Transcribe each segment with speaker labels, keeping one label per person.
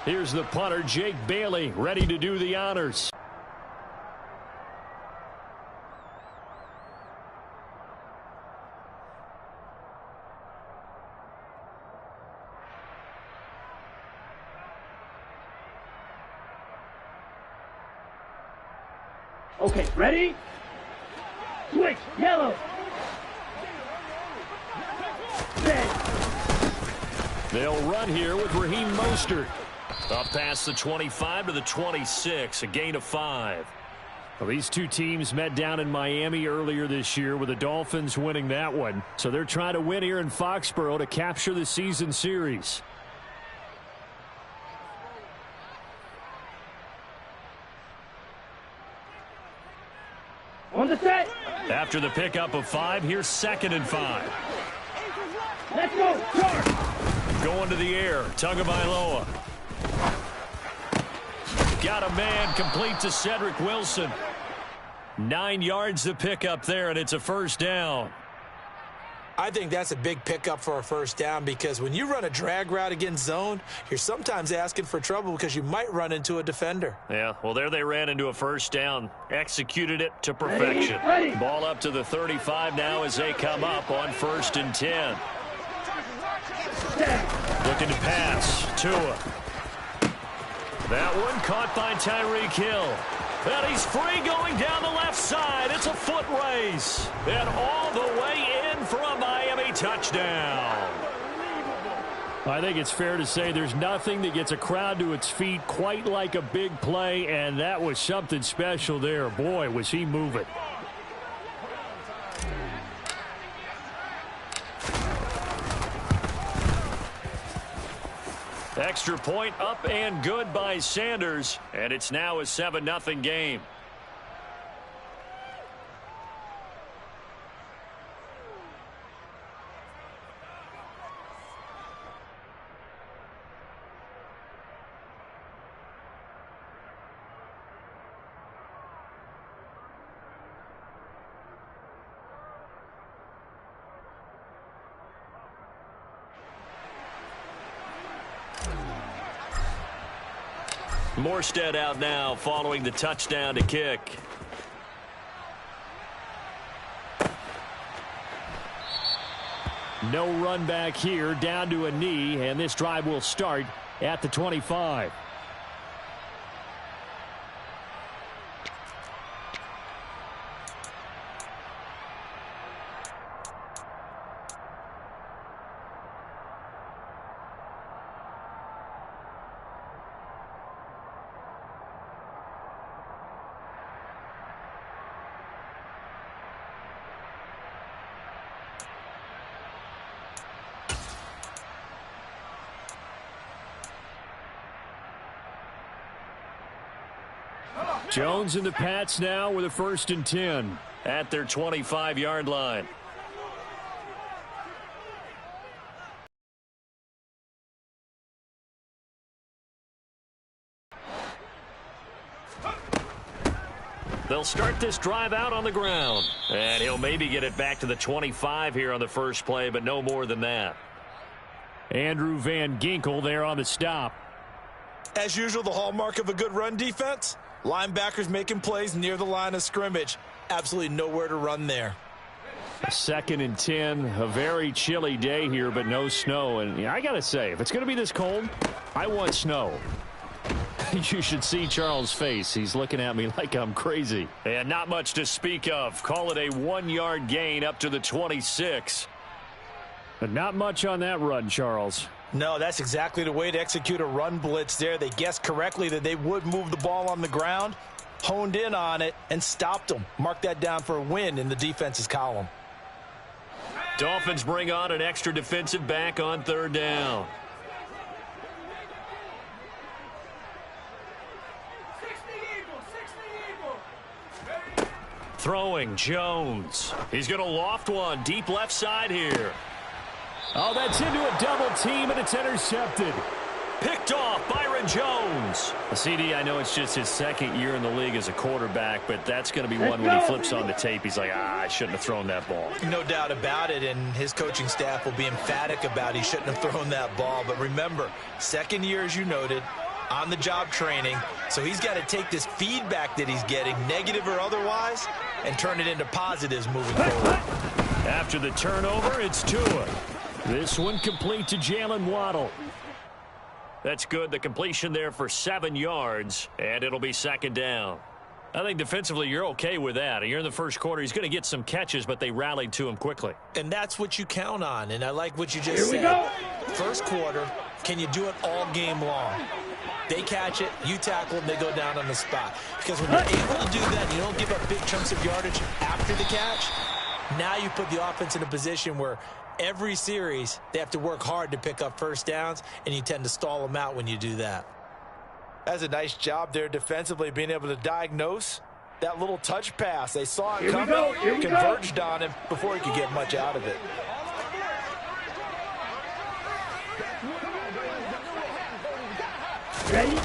Speaker 1: Here's the punter, Jake Bailey, ready to do the honors.
Speaker 2: Okay, ready? Switch, yellow.
Speaker 1: They'll run here with Raheem Mostert. Up past the 25 to the 26, a gain of 5. Well, these two teams met down in Miami earlier this year with the Dolphins winning that one. So they're trying to win here in Foxborough to capture the season series.
Speaker 2: On the set.
Speaker 1: After the pickup of 5, here's 2nd and 5.
Speaker 2: Let's go. Charge.
Speaker 1: Going to the air. Tagovailoa. Got a man, complete to Cedric Wilson. 9 yards to pick up there, and it's a first down.
Speaker 3: I think that's a big pickup for a first down because when you run a drag route against zone, you're sometimes asking for trouble because you might run into a defender.
Speaker 1: Yeah, well, there they ran into a first down. Executed it to perfection. Ball up to the 35 now as they come up on 1st and 10. Looking to pass. Tua. That one caught by Tyreek Hill. And he's free going down the left side. It's a foot race. And all the way in for a Miami touchdown. I think it's fair to say there's nothing that gets a crowd to its feet quite like a big play, and that was something special there. Boy, was he moving. Extra point up and good by Sanders, and it's now a 7-0 game. Morstead out now following the touchdown to kick. No run back here, down to a knee, and this drive will start at the 25. Jones and the Pats now with a 1st and 10 at their 25-yard line. They'll start this drive out on the ground. And he'll maybe get it back to the 25 here on the first play, but no more than that. Andrew Van Ginkel there on the stop.
Speaker 3: As usual, the hallmark of a good run defense, linebackers making plays near the line of scrimmage. Absolutely nowhere to run there.
Speaker 1: 2nd and 10, a very chilly day here, but no snow. And yeah, I got to say, if it's going to be this cold, I want snow. You should see Charles' face. He's looking at me like I'm crazy. And not much to speak of. Call it a 1-yard gain up to the 26. But not much on that run, Charles.
Speaker 3: No, that's exactly the way to execute a run blitz there. They guessed correctly that they would move the ball on the ground, honed in on it, and stopped them. Mark that down for a win in the defense's column.
Speaker 1: Dolphins bring on an extra defensive back on 3rd down. Throwing, Jones. He's going to loft one deep left side here. Oh, that's into a double team, and it's intercepted. Picked off, Byron Jones. CD, I know it's just his 2nd year in the league as a quarterback, but that's going to be one when he flips on the tape. He's like, I shouldn't have thrown that ball.
Speaker 3: No doubt about it, and his coaching staff will be emphatic about he shouldn't have thrown that ball. But remember, 2nd year, as you noted, on-the-job training. So he's got to take this feedback that he's getting, negative or otherwise, and turn it into positives moving forward.
Speaker 1: After the turnover, it's Tua. This one complete to Jalen Waddle. That's good. The completion there for 7 yards, and it'll be second down. I think defensively you're okay with that. You're in the first quarter. He's going to get some catches, but they rallied to him quickly.
Speaker 3: And that's what you count on, and I like what you just said. First quarter, can you do it all game long? They catch it, you tackle, and they go down on the spot. Because when you're able to do that, you don't give up big chunks of yardage after the catch. Now you put the offense in a position where every series they have to work hard to pick up first downs, and you tend to stall them out when you do that. That's a nice job there defensively, being able to diagnose that little touch pass. They saw it coming, converged on him before he could get much out of it.
Speaker 2: Ready?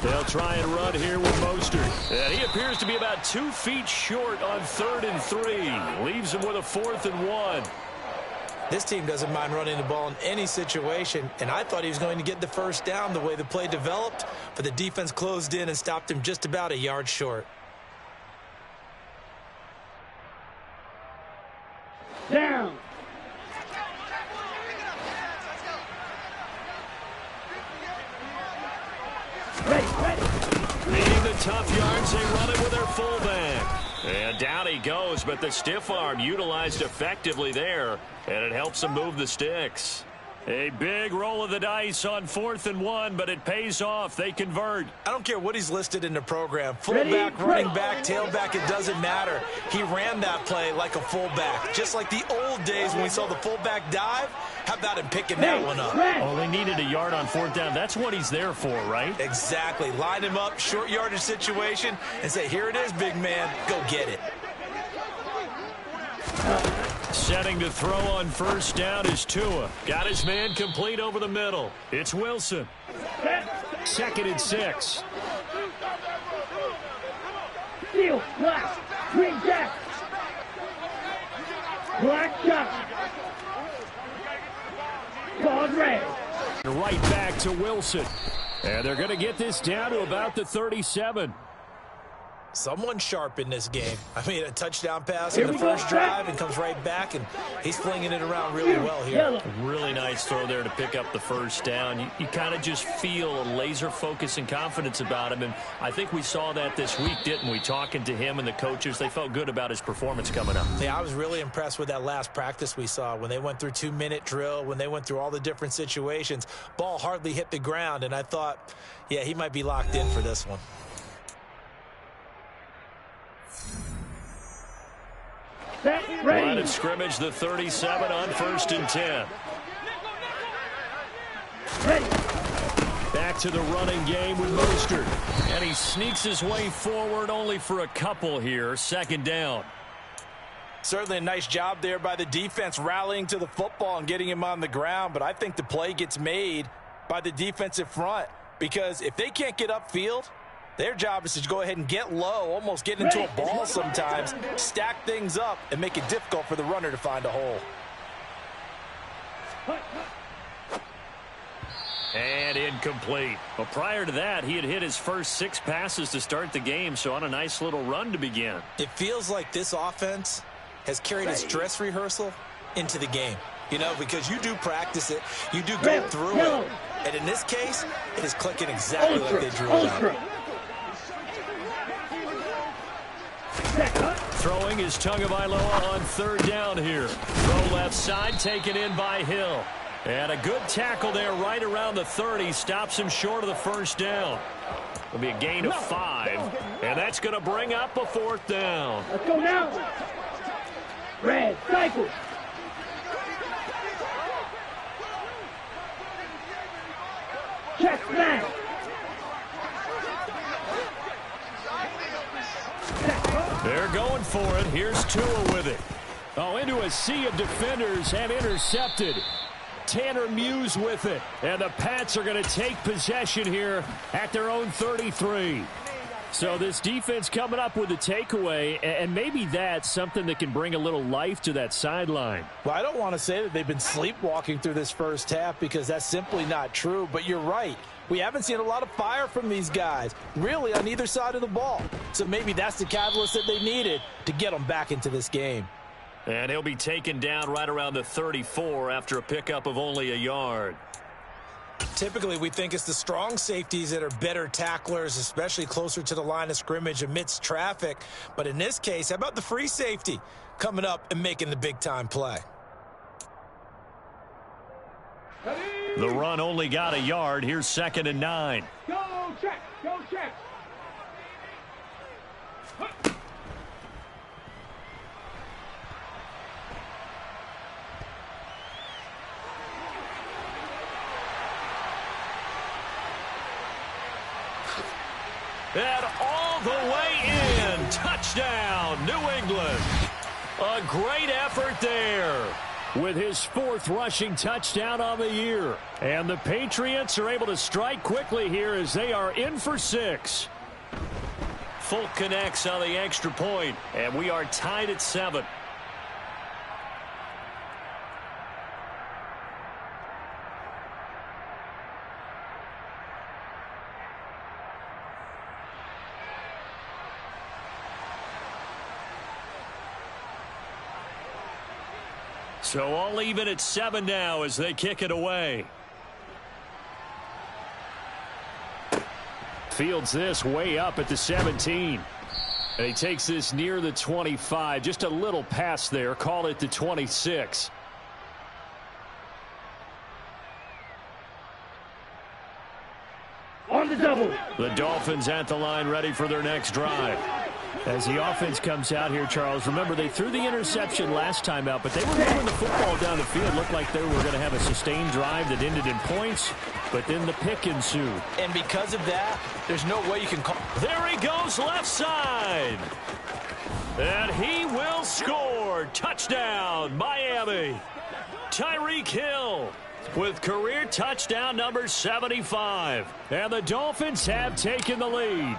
Speaker 1: They'll try and run here with Mostert. And he appears to be about 2 feet short on 3rd and 3. Leaves him with a 4th and 1.
Speaker 3: This team doesn't mind running the ball in any situation, and I thought he was going to get the first down the way the play developed, but the defense closed in and stopped him just about a yard short.
Speaker 2: Down. Ready.
Speaker 1: Needing the tough yards, they run it with their fullback. And down he goes, but the stiff arm utilized effectively there, and it helps him move the sticks. A big roll of the dice on 4th and 1, but it pays off. They convert.
Speaker 3: I don't care what he's listed in the program. Fullback, running back, tailback, it doesn't matter. He ran that play like a fullback. Just like the old days when we saw the fullback dive. How about him picking that one up?
Speaker 1: Oh, they needed a yard on 4th down. That's what he's there for, right?
Speaker 3: Exactly. Line him up, short yardage situation, and say, here it is, big man. Go get it.
Speaker 1: Setting to throw on 1st down is Tua. Got his man complete over the middle. It's Wilson. 2nd and 6.
Speaker 2: Steel, black, green jack. Black shot. Called red.
Speaker 1: Right back to Wilson. And they're going to get this down to about the 37.
Speaker 3: Someone sharp in this game. I mean, a touchdown pass in the first drive and comes right back, and he's flinging it around really well here.
Speaker 1: Really nice throw there to pick up the 1st down. You kind of just feel a laser focus and confidence about him, and I think we saw that this week, didn't we? Talking to him and the coaches, they felt good about his performance coming up.
Speaker 3: Yeah, I was really impressed with that last practice we saw when they went through 2-minute drill, when they went through all the different situations. Ball hardly hit the ground, and I thought, yeah, he might be locked in for this one.
Speaker 1: Line of scrimmage, the 37 on 1st and 10.
Speaker 2: Ready.
Speaker 1: Back to the running game with Mostert. And he sneaks his way forward only for a couple here. 2nd down.
Speaker 3: Certainly a nice job there by the defense rallying to the football and getting him on the ground. But I think the play gets made by the defensive front, because if they can't get upfield, their job is to go ahead and get low, almost get into a ball sometimes, stack things up, and make it difficult for the runner to find a hole.
Speaker 1: And incomplete. But prior to that, he had hit his first 6 passes to start the game, so on a nice little run to begin.
Speaker 3: It feels like this offense has carried its dress rehearsal into the game. You know, because you do practice it, you do go through it, and in this case, it is clicking exactly like they drew it out.
Speaker 1: Throwing is Tagovailoa on 3rd down here. Throw left side, taken in by Hill. And a good tackle there right around the 30. Stops him short of the 1st down. It'll be a gain of 5. And that's going to bring up a 4th down.
Speaker 2: Let's go now. Red, cycle. Check back.
Speaker 1: They're going for it. Here's Tua with it. Oh, into a sea of defenders and intercepted. Tanner Muse with it. And the Pats are going to take possession here at their own 33. So this defense coming up with a takeaway, and maybe that's something that can bring a little life to that sideline.
Speaker 3: Well, I don't want to say that they've been sleepwalking through this first half because that's simply not true, but you're right. We haven't seen a lot of fire from these guys, really, on either side of the ball. So maybe that's the catalyst that they needed to get them back into this game.
Speaker 1: And he'll be taken down right around the 34 after a pickup of only a yard.
Speaker 3: Typically, we think it's the strong safeties that are better tacklers, especially closer to the line of scrimmage amidst traffic. But in this case, how about the free safety coming up and making the big-time play?
Speaker 1: The run only got a yard. Here's 2nd and 9.
Speaker 2: Go check. Go check.
Speaker 1: And all the way in. Touchdown, New England. A great effort there with his 4th rushing touchdown on the year. And the Patriots are able to strike quickly here as they are in for 6. Folk connects on the extra point, and we are tied at 7. So all even at 7 now as they kick it away. Fields this way up at the 17. And he takes this near the 25. Just a little pass there. Call it the 26.
Speaker 2: On the double.
Speaker 1: The Dolphins at the line ready for their next drive. As the offense comes out here, Charles, remember they threw the interception last time out, but they were moving the football down the field. Looked like they were going to have a sustained drive that ended in points, but then the pick ensued.
Speaker 3: And because of that, there's no way you can call.
Speaker 1: There he goes left side. And he will score. Touchdown, Miami. Tyreek Hill with career touchdown number 75. And the Dolphins have taken the lead.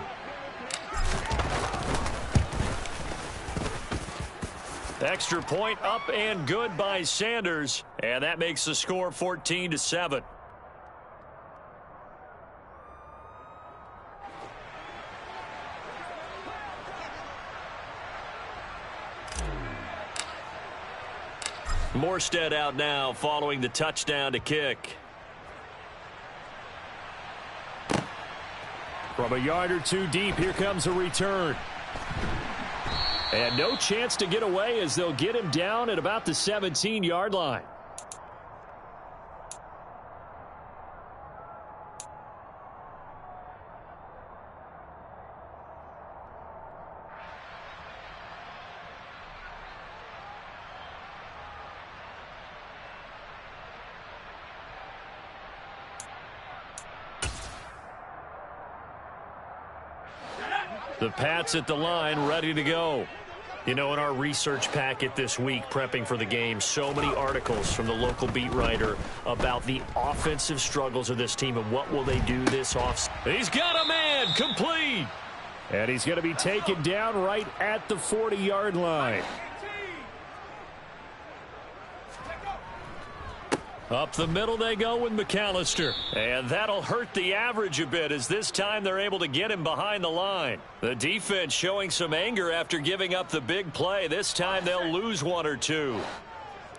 Speaker 1: Extra point up and good by Sanders. And that makes the score 14-7. Morstead out now following the touchdown to kick. From a yard or two deep, here comes a return. And no chance to get away as they'll get him down at about the 17-yard line. The Pats at the line, ready to go. You know, in our research packet this week, prepping for the game, so many articles from the local beat writer about the offensive struggles of this team and what will they do this offseason. He's got a man, complete. And he's going to be taken down right at the 40-yard line. Up the middle they go with McAllister. And that'll hurt the average a bit as this time they're able to get him behind the line. The defense showing some anger after giving up the big play. This time they'll lose one or two.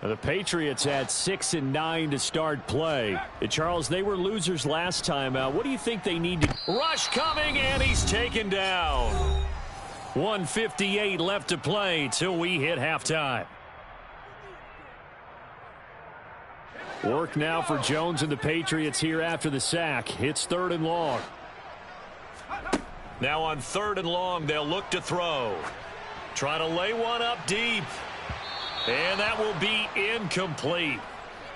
Speaker 1: The Patriots had 6 and 9 to start play. And Charles, they were losers last time out. What do you think they need to... Rush coming, and he's taken down. 1:58 left to play till we hit halftime. Work now for Jones and the Patriots here after the sack. It's 3rd and long. Now on 3rd and long, they'll look to throw. Try to lay one up deep. And that will be incomplete.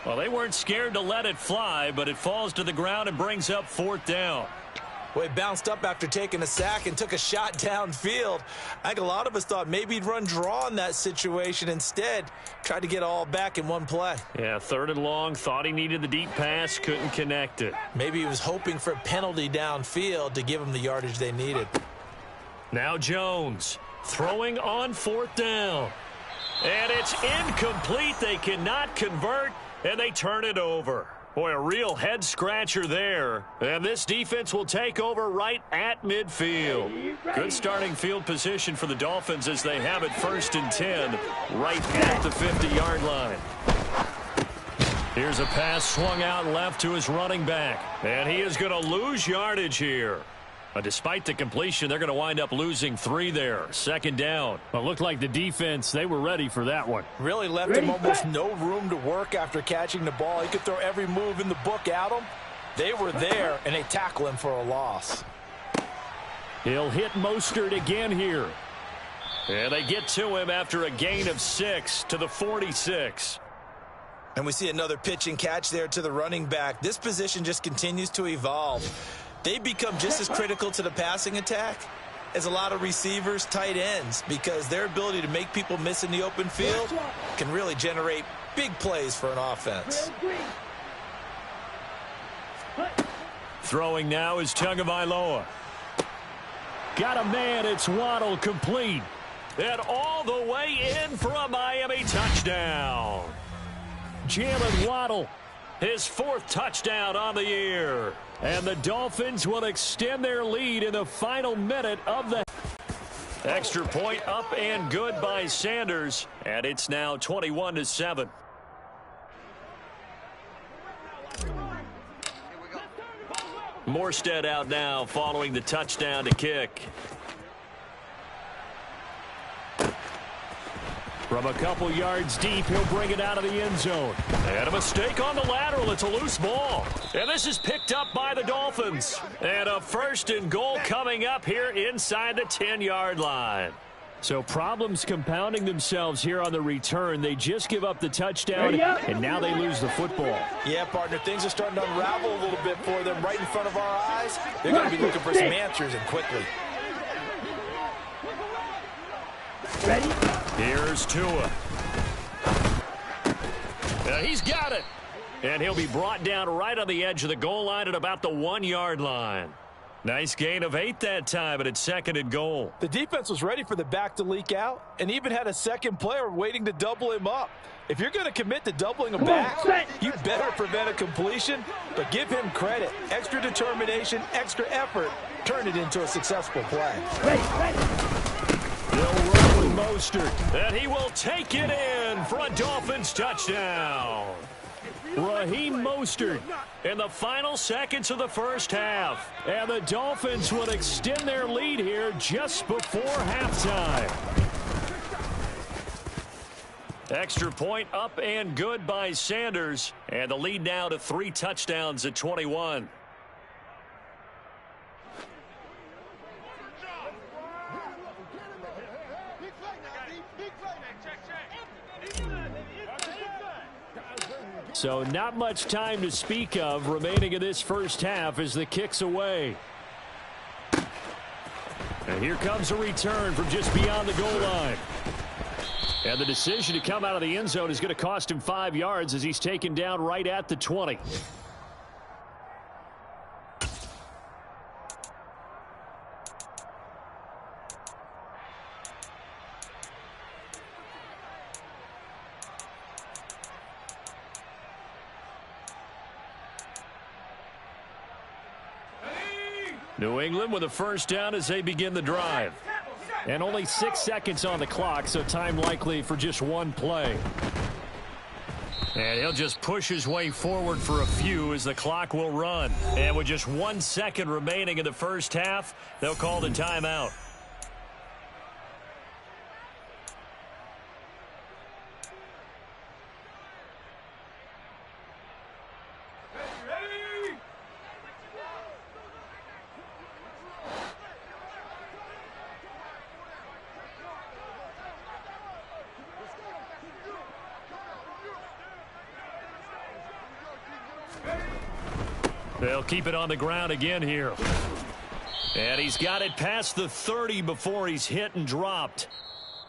Speaker 1: Well, they weren't scared to let it fly, but it falls to the ground and brings up 4th down.
Speaker 3: Well, he bounced up after taking a sack and took a shot downfield. I think a lot of us thought maybe he'd run draw in that situation. Instead, tried to get all back in one play.
Speaker 1: Yeah, 3rd and long, thought he needed the deep pass, couldn't connect it.
Speaker 3: Maybe he was hoping for a penalty downfield to give him the yardage they needed.
Speaker 1: Now Jones throwing on 4th down. And it's incomplete. They cannot convert, and they turn it over. Boy, a real head-scratcher there. And this defense will take over right at midfield. Good starting field position for the Dolphins as they have it 1st and 10 right at the 50-yard line. Here's a pass swung out left to his running back. And he is going to lose yardage here. Despite the completion, they're going to wind up losing 3 there. 2nd down.
Speaker 4: Well, it looked like the defense, they were ready for that one.
Speaker 3: Really left him almost no room to work after catching the ball. He could throw every move in the book at him. They were there, and they tackle him for a loss.
Speaker 1: He'll hit Mostert again here. And they get to him after a gain of 6 to the 46.
Speaker 3: And we see another pitch and catch there to the running back. This position just continues to evolve. They become just as critical to the passing attack as a lot of receivers, tight ends, because their ability to make people miss in the open field can really generate big plays for an offense.
Speaker 1: Throwing now is Tagovailoa. Got a man, it's Waddle, complete. And all the way in for a Miami touchdown. Jalen Waddle, his 4th touchdown on the year. And the Dolphins will extend their lead in the final minute of the extra point. Up and good by Sanders. And it's now 21-7. Morstead out now following the touchdown to kick. From a couple yards deep, he'll bring it out of the end zone. And a mistake on the lateral. It's a loose ball. And this is picked up by the Dolphins. And a 1st and goal coming up here inside the 10-yard line. So problems compounding themselves here on the return. They just give up the touchdown, and now they lose the football.
Speaker 3: Yeah, partner, things are starting to unravel a little bit for them right in front of our eyes. They're going to be looking for some answers, and quickly.
Speaker 2: Ready?
Speaker 1: Here's Tua. He's got it. And he'll be brought down right on the edge of the goal line at about the 1-yard line. Nice gain of 8 that time, but it's 2nd and goal.
Speaker 3: The defense was ready for the back to leak out and even had a second player waiting to double him up. If you're going to commit to doubling a back, you better prevent a completion, but give him credit. Extra determination, extra effort, turn it into a successful play.
Speaker 1: They'll run with Mostert, and he will take it in for a Dolphins touchdown. Raheem Mostert in the final seconds of the first half. And the Dolphins will extend their lead here just before halftime. Extra point up and good by Sanders. And the lead now to 3 touchdowns at 21. So not much time to speak of remaining in this first half as the kick's away. And here comes a return from just beyond the goal line. And the decision to come out of the end zone is going to cost him 5 yards as he's taken down right at the 20. New England with a first down as they begin the drive. And only 6 seconds on the clock, so time likely for just one play. And he'll just push his way forward for a few as the clock will run. And with just 1 second remaining in the first half, they'll call the timeout. They'll keep it on the ground again here. And he's got it past the 30 before he's hit and dropped.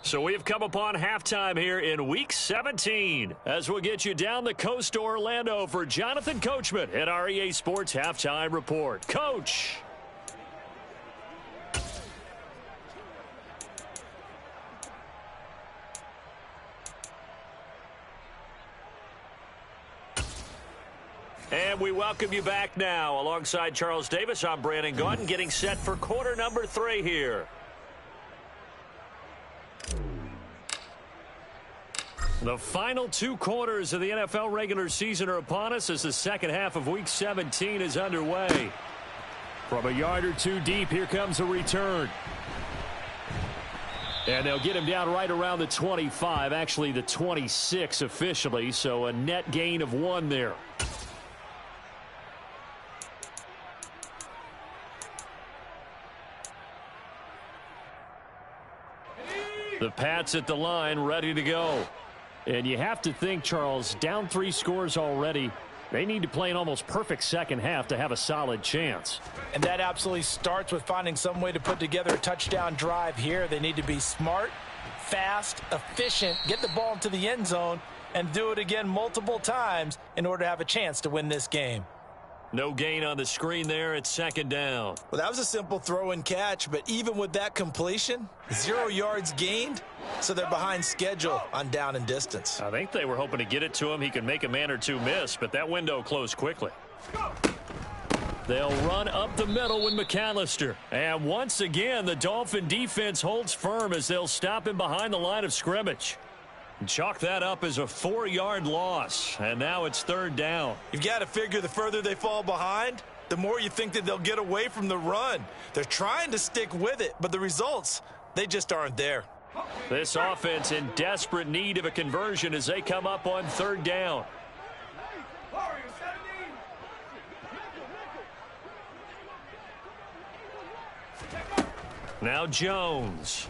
Speaker 1: So we've come upon halftime here in Week 17 as we'll get you down the coast to Orlando for Jonathan Coachman at our EA Sports Halftime Report. Coach. And we welcome you back now. Alongside Charles Davis, I'm Brandon Gaudin, getting set for quarter number 3 here. The final 2 quarters of the NFL regular season are upon us as the second half of Week 17 is underway. From a yard or 2 deep, here comes a return. And they'll get him down right around the 25, actually the 26 officially, so a net gain of 1 there. The Pats at the line, ready to go. And you have to think, Charles, down 3 scores already. They need to play an almost perfect second half to have a solid chance.
Speaker 3: And that absolutely starts with finding some way to put together a touchdown drive here. They need to be smart, fast, efficient, get the ball into the end zone, and do it again multiple times in order to have a chance to win this game.
Speaker 1: No gain on the screen there. It's second down.
Speaker 3: Well, that was a simple throw and catch, but even with that completion, 0 yards gained, so they're behind schedule on down and distance.
Speaker 1: I think they were hoping to get it to him. He could make a man or 2 miss, but that window closed quickly. They'll run up the middle with McAllister. And once again, the Dolphin defense holds firm as they'll stop him behind the line of scrimmage. Chalk that up as a 4-yard loss, and now it's third down.
Speaker 3: You've got to figure the further they fall behind, the more you think that they'll get away from the run. They're trying to stick with it, but the results, they just aren't there.
Speaker 1: This offense in desperate need of a conversion as they come up on third down. Now Jones.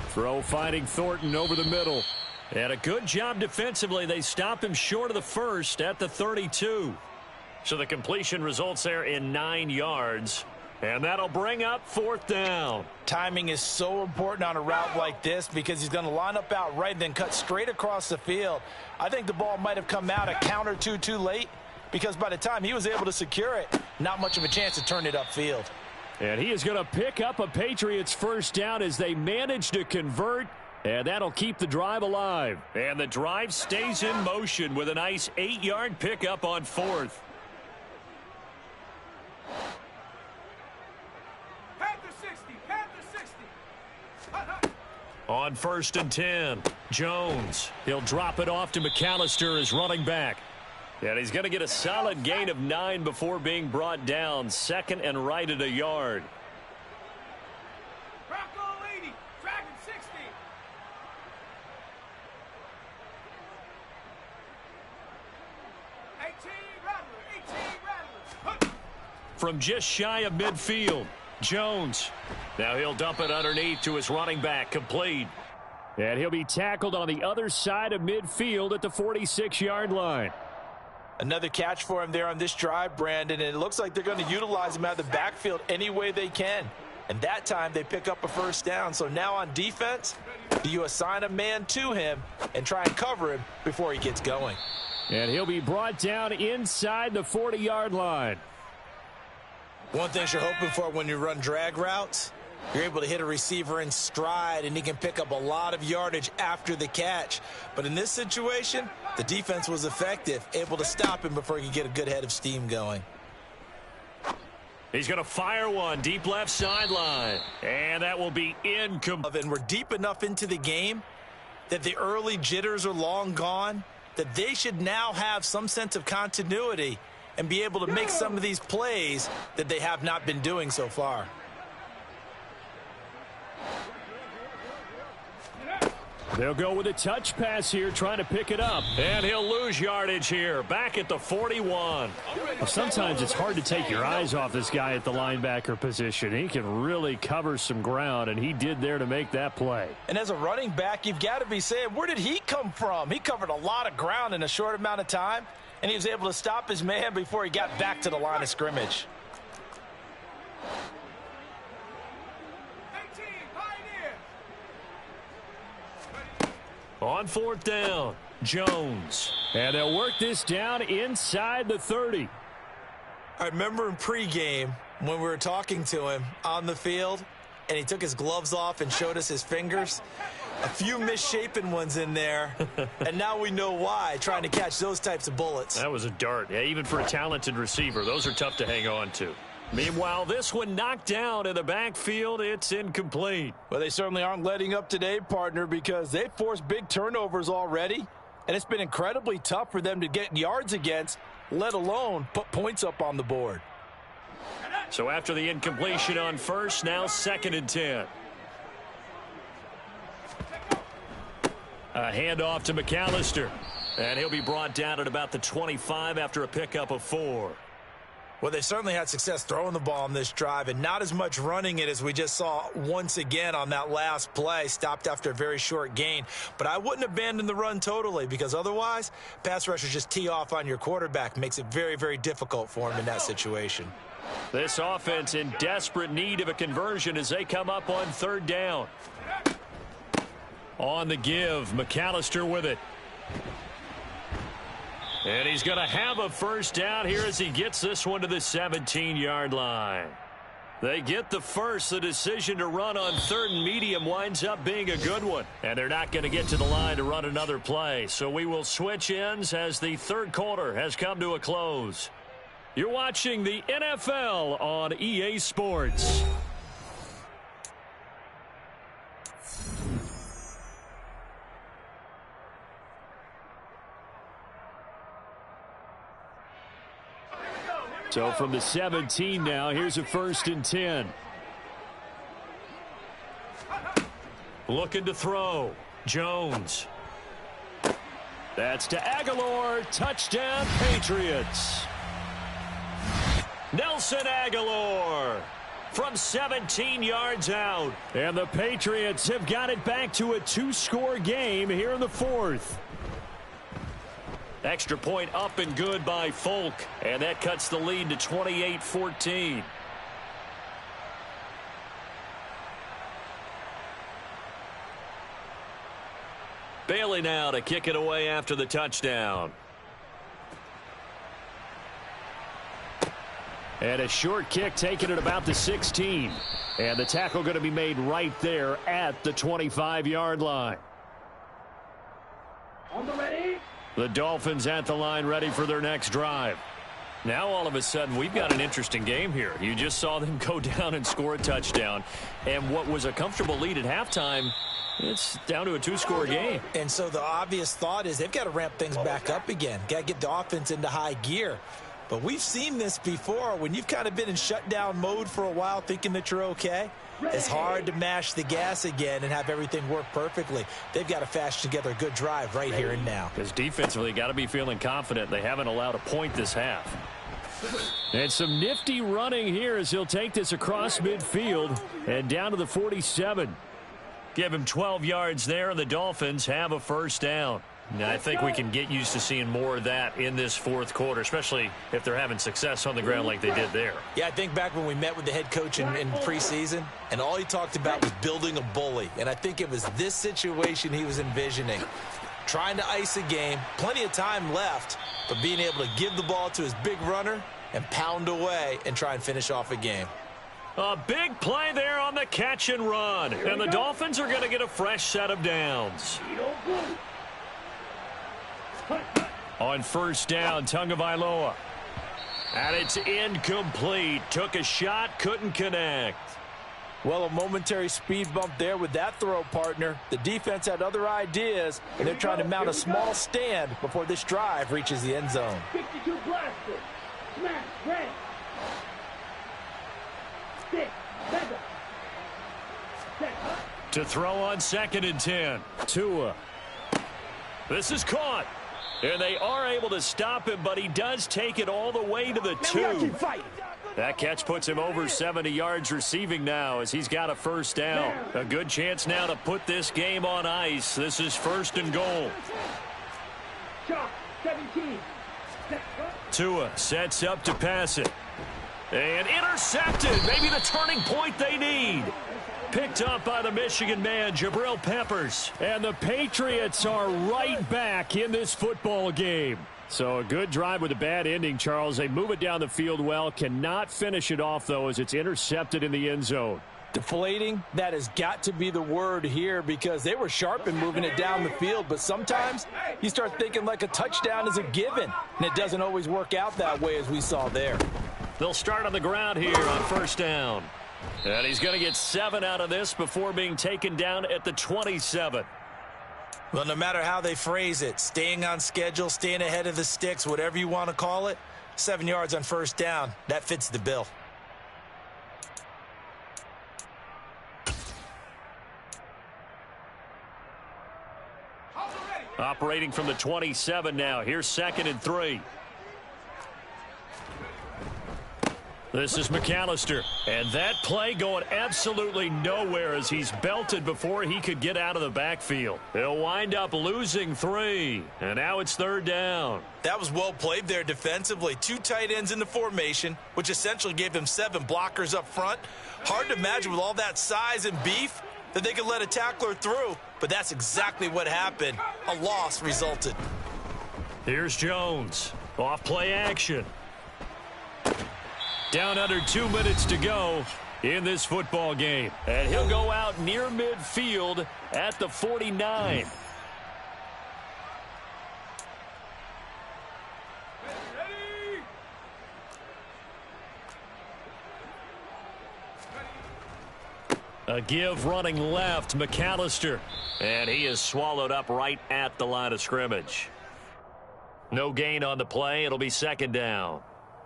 Speaker 1: Throw finding Thornton over the middle. And a good job defensively. They stop him short of the first at the 32. So the completion results there in 9 yards. And that'll bring up fourth down.
Speaker 3: Timing is so important on a route like this because he's going to line up out right and then cut straight across the field. I think the ball might have come out a count or two too late because by the time he was able to secure it, not much of a chance to turn it upfield.
Speaker 1: And he is going to pick up a Patriots first down as they manage to convert, and that'll keep the drive alive. And the drive stays in motion with a nice 8-yard pickup on fourth. On 1st and 10, Jones. He'll drop it off to McAllister as running back. And he's going to get a solid gain of 9 before being brought down. Second and right at a yard.
Speaker 2: Bronco 80, Dragon 60.
Speaker 1: From just shy of midfield, Jones. Now he'll dump it underneath to his running back, complete. And he'll be tackled on the other side of midfield at the 46-yard line.
Speaker 3: Another catch for him there on this drive, Brandon, and it looks like they're going to utilize him out of the backfield any way they can. And that time they pick up a first down. So now on defense, do you assign a man to him and try and cover him before he gets going?
Speaker 1: And he'll be brought down inside the 40-yard line.
Speaker 3: One thing you're hoping for when you run drag routes, you're able to hit a receiver in stride, and he can pick up a lot of yardage after the catch. But in this situation, the defense was effective, able to stop him before he could get a good head of steam going.
Speaker 1: He's going to fire one deep left sideline. And that will be incomplete.
Speaker 3: And we're deep enough into the game that the early jitters are long gone, that they should now have some sense of continuity and be able to make some of these plays that they have not been doing so far.
Speaker 1: They'll go with a touch pass here, trying to pick it up. And he'll lose yardage here, back at the 41. Well, sometimes it's hard to take your eyes off this guy at the linebacker position. He can really cover some ground, and he did there to make that play.
Speaker 3: And as a running back, you've got to be saying, where did he come from? He covered a lot of ground in a short amount of time, and he was able to stop his man before he got back to the line of scrimmage.
Speaker 1: On fourth down, Jones. And they'll work this down inside the 30.
Speaker 3: I remember in pregame when we were talking to him on the field, and he took his gloves off and showed us his fingers. A few misshapen ones in there, and now we know why, trying to catch those types of bullets.
Speaker 1: That was a dart. Yeah, even for a talented receiver, those are tough to hang on to. Meanwhile, this one knocked down in the backfield. It's incomplete.
Speaker 5: Well, they certainly aren't letting up today, partner, because they've forced big turnovers already, and it's been incredibly tough for them to get yards against, let alone put points up on the board.
Speaker 1: So after the incompletion on first, now 2nd and 10. A handoff to McAllister. And he'll be brought down at about the 25 after a pickup of 4.
Speaker 3: Well, they certainly had success throwing the ball on this drive, and not as much running it as we just saw once again on that last play. Stopped after a very short gain. But I wouldn't abandon the run totally, because otherwise, pass rushers just tee off on your quarterback. Makes it very, very difficult for him in that situation.
Speaker 1: This offense in desperate need of a conversion as they come up on 3rd down. On the give, McAllister with it. And he's going to have a first down here as he gets this one to the 17-yard line. They get the first. The decision to run on 3rd and medium winds up being a good one. And they're not going to get to the line to run another play. So we will switch ends as the 3rd quarter has come to a close. You're watching the NFL on EA Sports. So from the 17 now, here's a 1st and 10. Looking to throw. Jones. That's to Aguilar. Touchdown, Patriots. Nelson Aguilar from 17 yards out. And the Patriots have got it back to a 2-score game here in the 4th. Extra point up and good by Folk. And that cuts the lead to 28-14. Bailey now to kick it away after the touchdown. And a short kick taken at about the 16. And the tackle going to be made right there at the 25-yard line.
Speaker 2: On the ready.
Speaker 1: The Dolphins at the line ready for their next drive. Now all of a sudden we've got an interesting game here. You just saw them go down and score a touchdown. And what was a comfortable lead at halftime, it's down to a 2-score game.
Speaker 3: And so the obvious thought is they've got to ramp things back up again. Got to get the offense into high gear. But we've seen this before. When you've kind of been in shutdown mode for a while thinking that you're okay, it's hard to mash the gas again and have everything work perfectly. They've got to fashion together a good drive right here and now.
Speaker 1: Because defensively, got to be feeling confident. They haven't allowed a point this half. And some nifty running here as he'll take this across midfield and down to the 47. Give him 12 yards there, and the Dolphins have a first down. Now, I think we can get used to seeing more of that in this 4th quarter, especially if they're having success on the ground like they did there.
Speaker 3: Yeah, I think back when we met with the head coach in preseason, and all he talked about was building a bully. And I think it was this situation he was envisioning. Trying to ice a game, plenty of time left, but being able to give the ball to his big runner and pound away and try and finish off a game.
Speaker 1: A big play there on the catch and run. And the Dolphins are going to get a fresh set of downs. On first down, Tagovailoa. And it's incomplete. Took a shot, couldn't connect.
Speaker 5: Well, a momentary speed bump there with that throw, partner. The defense had other ideas, and they're trying to mount a small stand before this drive reaches the end zone.
Speaker 2: 52 blaster. Smash. Red. Stick. Weatha. Set.
Speaker 1: To throw on 2nd and 10. Tua. This is caught. And they are able to stop him, but he does take it all the way to the 2. That catch puts him over 70 yards receiving now as he's got a first down. A good chance now to put this game on ice. This is 1st and goal.
Speaker 2: 17.
Speaker 1: Tua sets up to pass it. And intercepted. Maybe the turning point they need. Picked up by the Michigan man, Jabril Peppers. And the Patriots are right back in this football game. So a good drive with a bad ending, Charles. They move it down the field well. Cannot finish it off, though, as it's intercepted in the end zone.
Speaker 5: Deflating, that has got to be the word here because they were sharp in moving it down the field, but sometimes you start thinking like a touchdown is a given, and it doesn't always work out that way as we saw there.
Speaker 1: They'll start on the ground here on first down. And he's going to get 7 out of this before being taken down at the 27.
Speaker 3: Well, no matter how they phrase it, staying on schedule, staying ahead of the sticks, whatever you want to call it, 7 yards on first down, that fits the bill.
Speaker 1: Operating from the 27 now. Here's 2nd and 3. This is McAllister. And that play going absolutely nowhere as he's belted before he could get out of the backfield. He'll wind up losing 3. And now it's 3rd down.
Speaker 3: That was well played there defensively. 2 tight ends in the formation, which essentially gave them 7 blockers up front. Hard to imagine with all that size and beef that they could let a tackler through. But that's exactly what happened. A loss resulted.
Speaker 1: Here's Jones. Off play action. Down under 2 minutes to go in this football game. And he'll go out near midfield at the 49. A give running left, McAllister. And he is swallowed up right at the line of scrimmage. No gain on the play. It'll be 2nd down.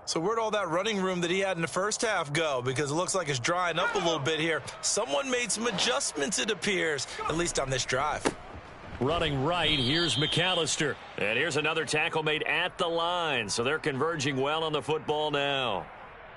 Speaker 3: So where'd all that running room that he had in the first half go? Because it looks like it's drying up a little bit here. Someone made some adjustments, it appears, at least on this drive.
Speaker 1: Running right, here's McAllister. And here's another tackle made at the line. So they're converging well on the football now.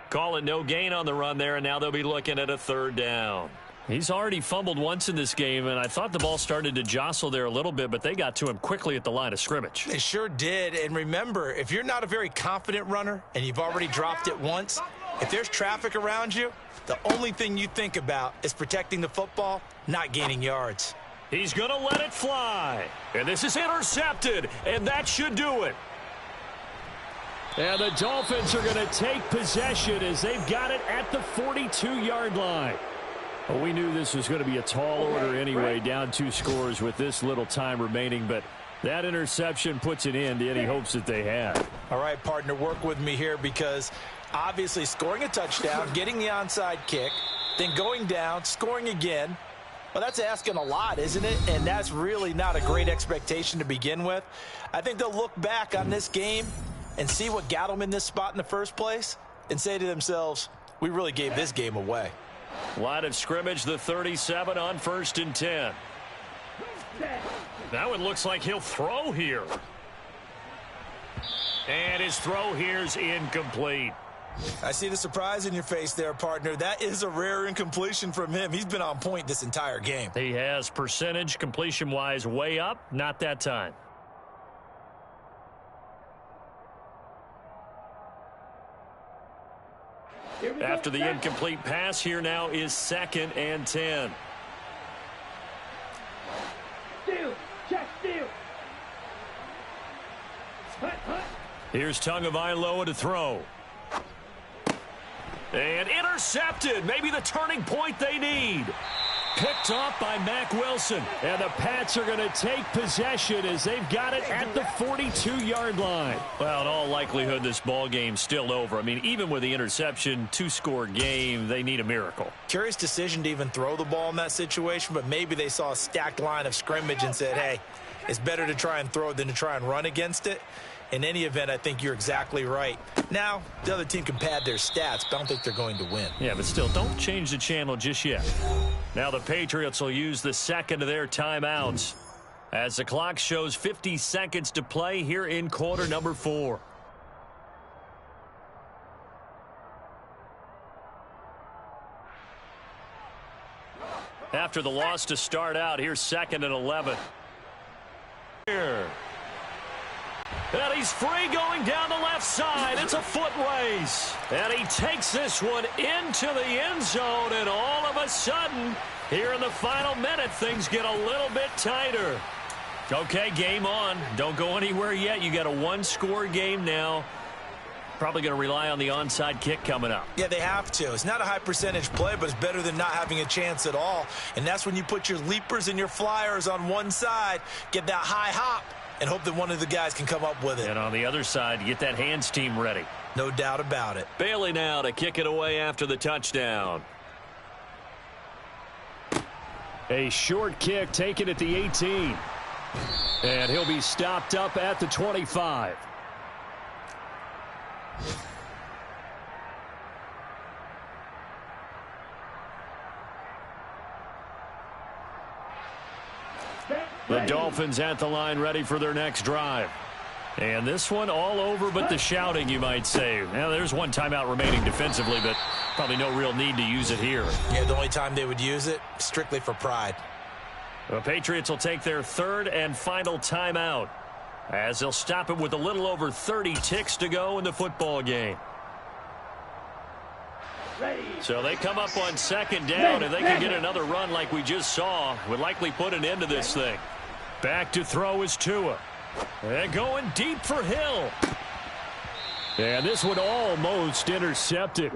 Speaker 1: Call it no gain on the run there, and now they'll be looking at a 3rd down. He's already fumbled once in this game, and I thought the ball started to jostle there a little bit, but they got to him quickly at the line of scrimmage.
Speaker 3: They sure did, and remember, if you're not a very confident runner and you've already dropped it once, if there's traffic around you, the only thing you think about is protecting the football, not gaining yards.
Speaker 1: He's going to let it fly, and this is intercepted, and that should do it. And the Dolphins are going to take possession as they've got it at the 42-yard line. Well, we knew this was going to be a tall order anyway, down 2 scores with this little time remaining, but that interception puts an end to any hopes that they had.
Speaker 3: All right, partner, work with me here because obviously scoring a touchdown, getting the onside kick, then going down, scoring again, well, that's asking a lot, isn't it? And that's really not a great expectation to begin with. I think they'll look back on this game and see what got them in this spot in the first place and say to themselves, we really gave this game away.
Speaker 1: Line of scrimmage, the 37 on 1st and 10. Now it looks like he'll throw here. And his throw here's incomplete.
Speaker 3: I see the surprise in your face there, partner. That is a rare incompletion from him. He's been on point this entire game.
Speaker 1: He has percentage completion-wise way up, not that time. After the incomplete pass, here now is 2nd and 10.
Speaker 2: Steal. Check steal.
Speaker 1: Here's Tagovailoa to throw. And intercepted. Maybe the turning point they need. Picked off by Mack Wilson. And the Pats are going to take possession as they've got it at the 42-yard line. Well, in all likelihood, this ball game's still over. I mean, even with the interception, 2-score game, they need a miracle.
Speaker 3: Curious decision to even throw the ball in that situation, but maybe they saw a stacked line of scrimmage and said, hey, it's better to try and throw than to try and run against it. In any event, I think you're exactly right. Now, the other team can pad their stats, but I don't think they're going to win.
Speaker 1: Yeah, but still, don't change the channel just yet. Now the Patriots will use the 2nd of their timeouts as the clock shows 50 seconds to play here in quarter number 4. After the loss to start out, here's 2nd and 11. Here. And he's free going down the left side. It's a foot race. And he takes this one into the end zone. And all of a sudden, here in the final minute, things get a little bit tighter. Okay, game on. Don't go anywhere yet. You got a 1-score game now. Probably going to rely on the onside kick coming up.
Speaker 3: Yeah, they have to. It's not a high percentage play, but it's better than not having a chance at all. And that's when you put your leapers and your flyers on one side, get that high hop, and hope that one of the guys can come up with it.
Speaker 1: And on the other side, get that hands team ready.
Speaker 3: No doubt about it.
Speaker 1: Bailey now to kick it away after the touchdown.
Speaker 4: A short kick taken at the 18. And he'll be stopped up at the 25. The Dolphins at the line ready for their next drive. And this one all over but the shouting, you might say. Now, there's one timeout remaining defensively, but probably no real need to use it here.
Speaker 3: Yeah, the only time they would use it, strictly for pride.
Speaker 1: The Patriots will take their third and final timeout as they'll stop it with a little over 30 ticks to go in the football game. So they come up on second down, and they can get another run like we just saw. Would likely put an end to this thing. Back to throw is Tua. And going deep for Hill. And this one almost intercepted.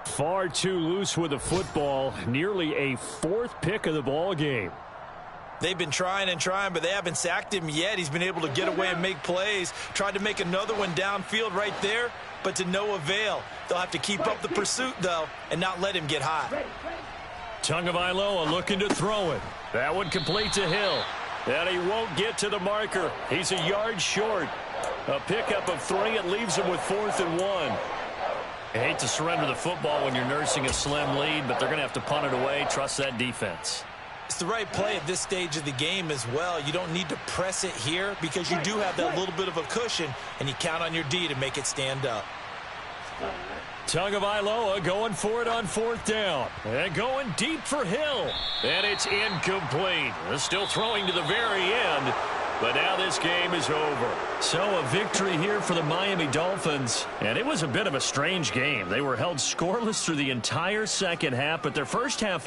Speaker 1: Far too loose with the football. Nearly a fourth pick of the ball game.
Speaker 3: They've been trying and trying, but they haven't sacked him yet. He's been able to get away and make plays. Tried to make another one downfield right there, but to no avail. They'll have to keep up the pursuit, though, and not let him get hot.
Speaker 1: Tagovailoa looking to throw it. That one complete to Hill. And he won't get to the marker. He's a yard short. A pickup of 3. It leaves him with 4th and 1. I hate to surrender the football when you're nursing a slim lead, but they're going to have to punt it away. Trust that defense.
Speaker 3: It's the right play at this stage of the game as well. You don't need to press it here because you do have that little bit of a cushion, and you count on your D to make it stand up.
Speaker 1: Tagovailoa going for it on 4th down. And going deep for Hill. And it's incomplete. They're still throwing to the very end. But now this game is over. So a victory here for the Miami Dolphins. And it was a bit of a strange game. They were held scoreless through the entire second half, but their first half